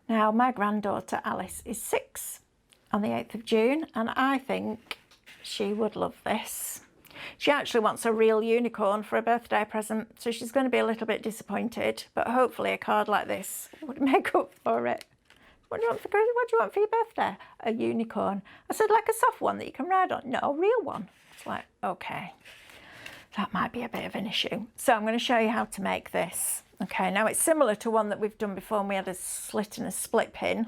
Now, my granddaughter Alice is 6 on the 8th of June, and I think she would love this. She actually wants a real unicorn for a birthday present, so she's going to be a little bit disappointed, but hopefully a card like this would make up for it. What do you want for Christmas? What do you want for your birthday? A unicorn. I said, like a soft one that you can ride on. No, a real one. It's like, okay, that might be a bit of an issue. So I'm going to show you how to make this. Okay, now it's similar to one that we've done before, and we had a slit and a split pin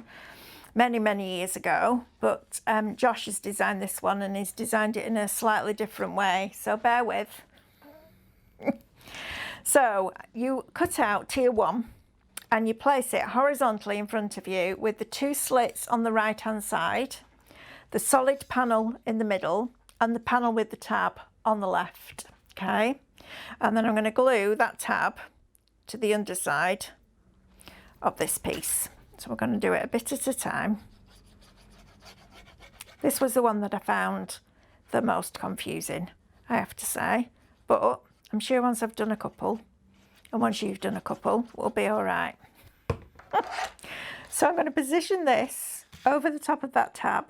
many years ago, but Josh has designed this one, and he's designed it in a slightly different way, so bear with. So you cut out tier 1 and you place it horizontally in front of you with the 2 slits on the right hand side, the solid panel in the middle, and the panel with the tab on the left. Okay, and then I'm going to glue that tab to the underside of this piece. So we're going to do it a bit at a time. This was the one that I found the most confusing, I have to say, but I'm sure once I've done a couple, and once you've done a couple, we'll be all right. So I'm going to position this over the top of that tab,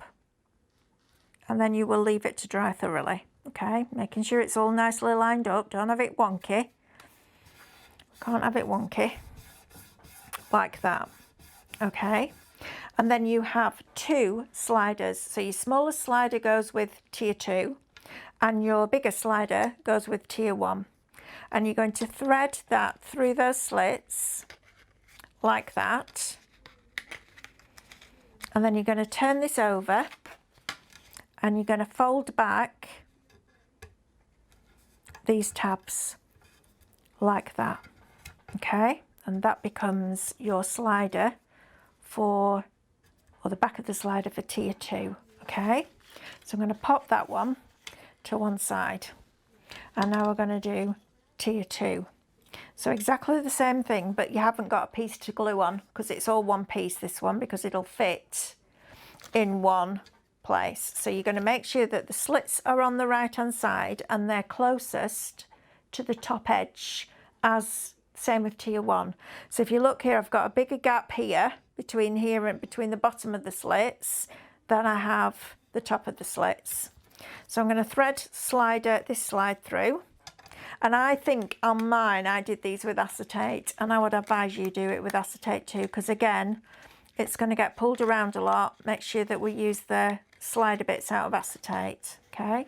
and then you will leave it to dry thoroughly. Okay, making sure it's all nicely lined up. Don't have it wonky. Can't have it wonky. Like that. Okay, and then you have 2 sliders. So your smallest slider goes with tier 2, and your bigger slider goes with tier 1. And you're going to thread that through those slits like that. And then you're going to turn this over, and you're going to fold back these tabs like that. Okay, and that becomes your slider for, or the back of the slider for tier 2. Okay, so I'm going to pop that one to one side, and now we're going to do tier 2. So exactly the same thing, but you haven't got a piece to glue on because it's all one piece, this one, because it'll fit in one place. So you're going to make sure that the slits are on the right hand side and they're closest to the top edge, as same with tier 1. So if you look here, I've got a bigger gap here between the bottom of the slits than I have the top of the slits. So I'm going to thread this slide through, and I think on mine I did these with acetate, and I would advise you do it with acetate too, because again it's going to get pulled around a lot. Make sure that we use the slider bits out of acetate. Okay,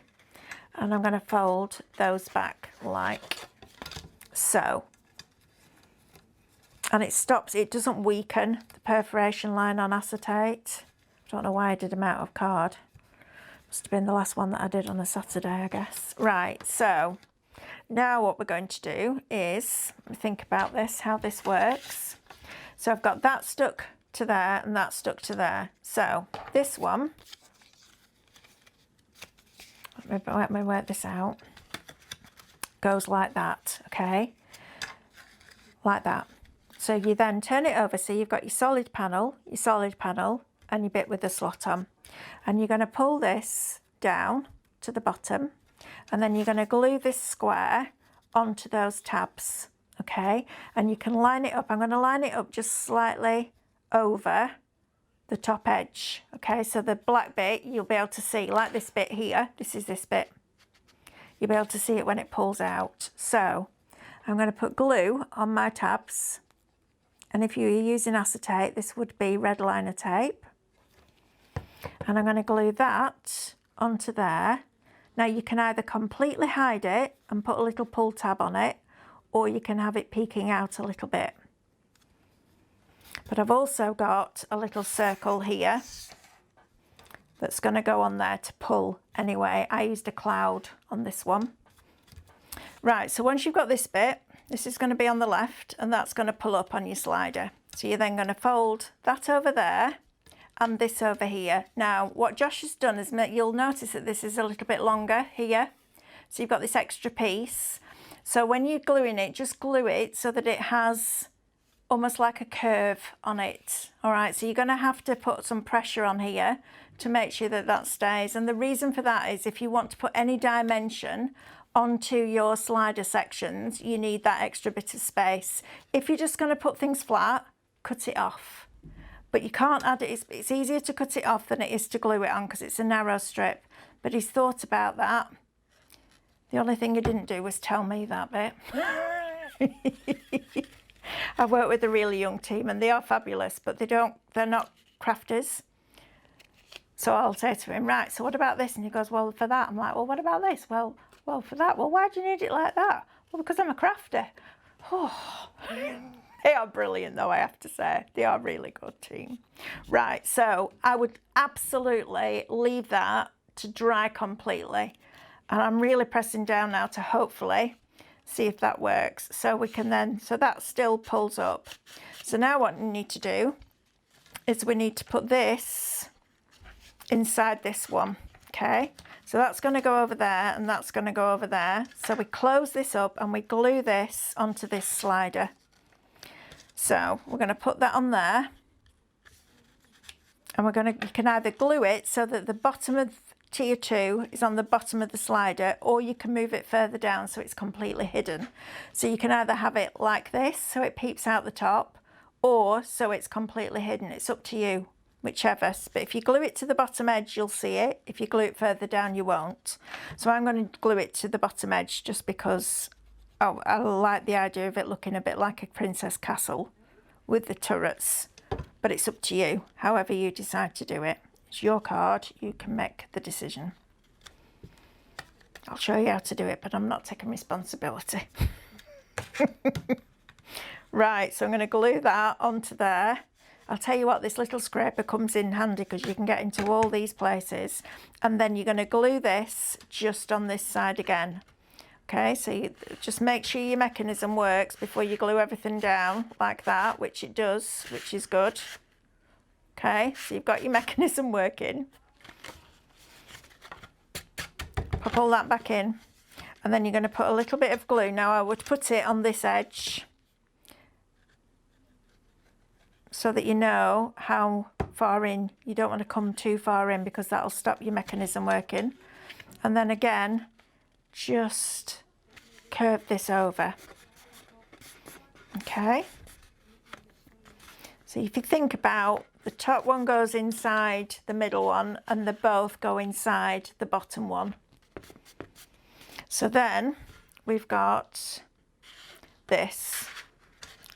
and I'm going to fold those back like so. And it doesn't weaken the perforation line on acetate. I don't know why I did them out of card. Must have been the last one that I did on a Saturday, I guess. Right, so now what we're going to do is think about this, how this works. So I've got that stuck to there and that stuck to there. So this one, let me work this out, goes like that, okay? Like that. So you then turn it over, so you've got your solid panel, and your bit with the slot on. And you're going to pull this down to the bottom, and then you're going to glue this square onto those tabs, okay? And you can line it up. I'm going to line it up just slightly over the top edge, okay? So the black bit, you'll be able to see, like this bit here, this is this bit. You'll be able to see it when it pulls out. So I'm going to put glue on my tabs. And if you were using acetate, this would be red liner tape. And I'm going to glue that onto there. Now you can either completely hide it and put a little pull tab on it, or you can have it peeking out a little bit. But I've also got a little circle here that's going to go on there to pull anyway. I used a cloud on this one. Right, so once you've got this bit, this is going to be on the left, and that's going to pull up on your slider. So you're then going to fold that over there and this over here. Now, what Josh has done is, you'll notice that this is a little bit longer here. So you've got this extra piece. So when you're gluing it, just glue it so that it has almost like a curve on it. All right, so you're going to have to put some pressure on here to make sure that that stays. And the reason for that is if you want to put any dimension onto your slider sections, you need that extra bit of space. If you're just going to put things flat, cut it off. but you can't add it. It's easier to cut it off than it is to glue it on because it's a narrow strip. But he's thought about that. The only thing he didn't do was tell me that bit. I work with a really young team and they are fabulous, but they're not crafters. So I'll say to him, right, so what about this? And he goes, well, for that. I'm like, well, what about this? Well, for that. Well, why do you need it like that? Well, because I'm a crafter. Oh. They are brilliant though, I have to say. They are a really good team. Right, so I would absolutely leave that to dry completely. And I'm really pressing down now to hopefully see if that works. So we can then, so that still pulls up. So now what we need to do is we need to put this inside this one, okay? So that's going to go over there and that's going to go over there. So we close this up and we glue this onto this slider. So we're going to put that on there and you can either glue it so that the bottom of tier 2 is on the bottom of the slider, or you can move it further down so it's completely hidden. So you can either have it like this so it peeps out the top, or so it's completely hidden. It's up to you, whichever. But if you glue it to the bottom edge, you'll see it. If you glue it further down, you won't. So I'm going to glue it to the bottom edge just because I like the idea of it looking a bit like a princess castle with the turrets. But it's up to you, however you decide to do it. It's your card, you can make the decision. I'll show you how to do it, but I'm not taking responsibility. Right, so I'm going to glue that onto there. I'll tell you what, this little scraper comes in handy because you can get into all these places. And then you're going to glue this just on this side again. Okay, so you just make sure your mechanism works before you glue everything down like that, which it does, which is good. Okay, so you've got your mechanism working. Pop all that back in, and then you're going to put a little bit of glue. Now I would put it on this edge so that you know how far in. You don't want to come too far in because that'll stop your mechanism working. And then again, just curve this over. Okay, so if you think about, the top one goes inside the middle one and they both go inside the bottom one. So then we've got this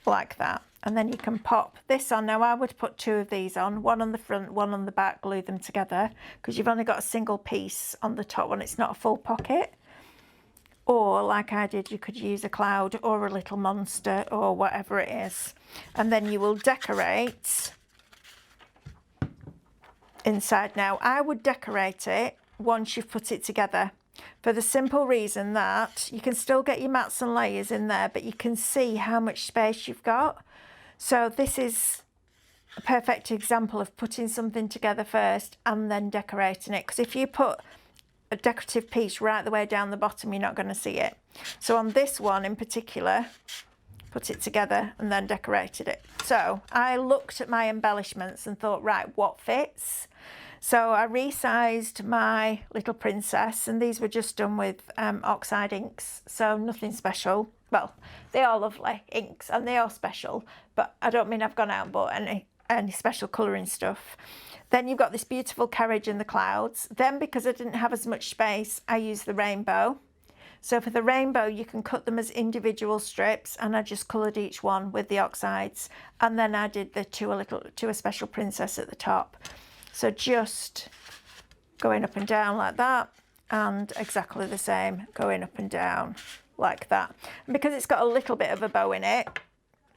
like that, and then you can pop this on. Now I would put 2 of these on, one on the front, one on the back, glue them together because you've only got a single piece on the top one. It's not a full pocket. Or like I did, you could use a cloud or a little monster or whatever it is. And then you will decorate inside. Now I would decorate it once you've put it together, for the simple reason that you can still get your mats and layers in there, but you can see how much space you've got. So this is a perfect example of putting something together first and then decorating it, because if you put a decorative piece right the way down the bottom, you're not going to see it. So on this one in particular, put it together and then decorated it. So I looked at my embellishments and thought, right, what fits? So I resized my little princess, and these were just done with oxide inks, so nothing special. Well, they are lovely inks and they are special, but I don't mean I've gone out and bought any special colouring stuff. Then you've got this beautiful carriage in the clouds. Then, because I didn't have as much space, I used the rainbow. So for the rainbow, you can cut them as individual strips, and I just coloured each one with the oxides. And then I did the to a special princess at the top. So just going up and down like that, and exactly the same going up and down like that. And because it's got a little bit of a bow in it,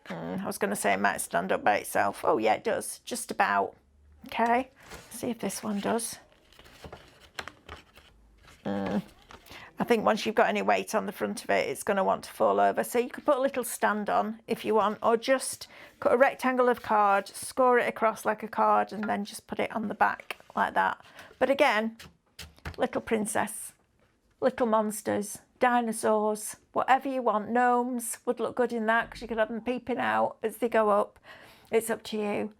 I was going to say it might stand up by itself. Oh yeah, it does, just about. Okay, see if this one does. I think once you've got any weight on the front of it, it's going to want to fall over. So you could put a little stand on if you want, or just cut a rectangle of card, score it across like a card, and then just put it on the back like that. But again, little princess, little monsters, dinosaurs, whatever you want. Gnomes would look good in that because you could have them peeping out as they go up. It's up to you.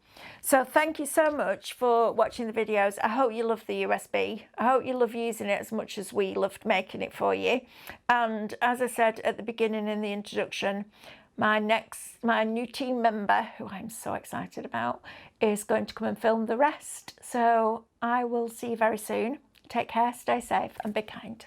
So thank you so much for watching the videos. I hope you love the USB. I hope you love using it as much as we loved making it for you. And as I said at the beginning in the introduction, my new team member, who I'm so excited about, is going to come and film the rest. So I will see you very soon. Take care, stay safe and be kind.